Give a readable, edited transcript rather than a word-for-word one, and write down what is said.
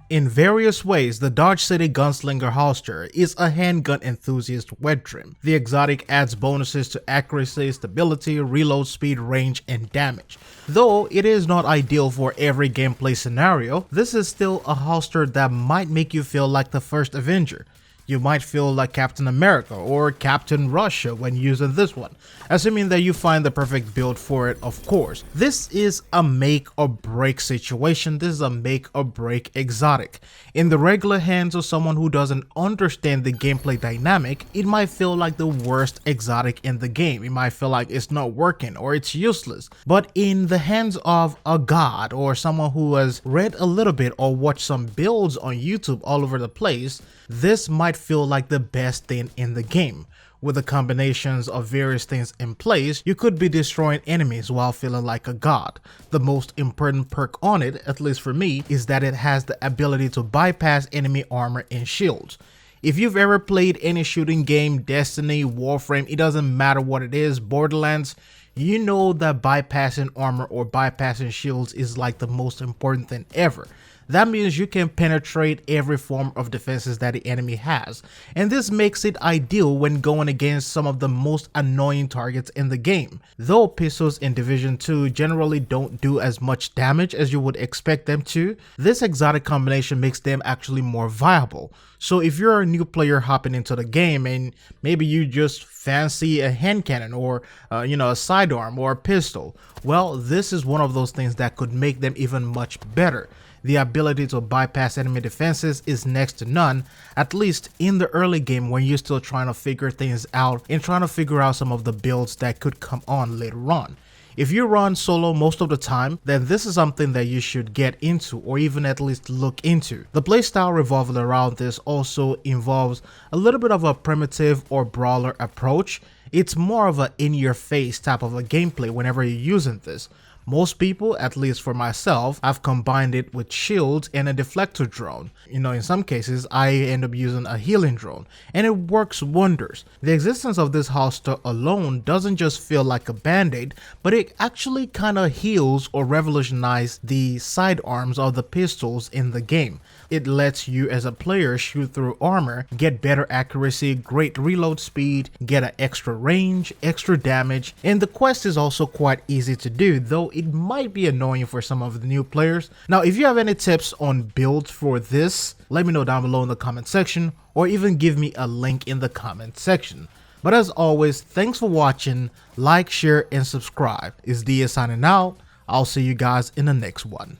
In various ways, the Dodge City Gunslinger holster is a handgun enthusiast wet dream. The exotic adds bonuses to accuracy, stability, reload speed, range, and damage. Though it is not ideal for every gameplay scenario, this is still a holster that might make you feel like the first Avenger. You might feel like Captain America or Captain Russia when using this one, assuming that you find the perfect build for it, of course. This is a make or break situation. This is a make or break exotic. In the regular hands of someone who doesn't understand the gameplay dynamic, it might feel like the worst exotic in the game. It might feel like it's not working or it's useless. But in the hands of a god or someone who has read a little bit or watched some builds on YouTube all over the place, this might feel like the best thing in the game. With the combinations of various things in place, you could be destroying enemies while feeling like a god. The most important perk on it, at least for me, is that it has the ability to bypass enemy armor and shields. If you've ever played any shooting game, Destiny, Warframe, it doesn't matter what it is, Borderlands, you know that bypassing armor or bypassing shields is like the most important thing ever. That means you can penetrate every form of defenses that the enemy has, and this makes it ideal when going against some of the most annoying targets in the game. Though pistols in Division 2 generally don't do as much damage as you would expect them to, this exotic combination makes them actually more viable. So if you're a new player hopping into the game and maybe you just fancy a hand cannon or a sidearm or a pistol, well, this is one of those things that could make them even much better. The ability to bypass enemy defenses is next to none, at least in the early game when you're still trying to figure things out and trying to figure out some of the builds that could come on later on. If you run solo most of the time, then this is something that you should get into or even at least look into. The playstyle revolving around this also involves a little bit of a primitive or brawler approach. It's more of an in-your-face type of a gameplay whenever you're using this. Most people, at least for myself, I've combined it with shields and a deflector drone. In some cases, I end up using a healing drone, and it works wonders. The existence of this holster alone doesn't just feel like a band-aid, but it actually kind of heals or revolutionizes the sidearms of the pistols in the game. It lets you as a player shoot through armor, get better accuracy, great reload speed, get an extra range, extra damage, and the quest is also quite easy to do, though it might be annoying for some of the new players. Now, if you have any tips on builds for this, let me know down below in the comment section, or even give me a link in the comment section. But as always, thanks for watching, like, share, and subscribe. It's Dia signing out. I'll see you guys in the next one.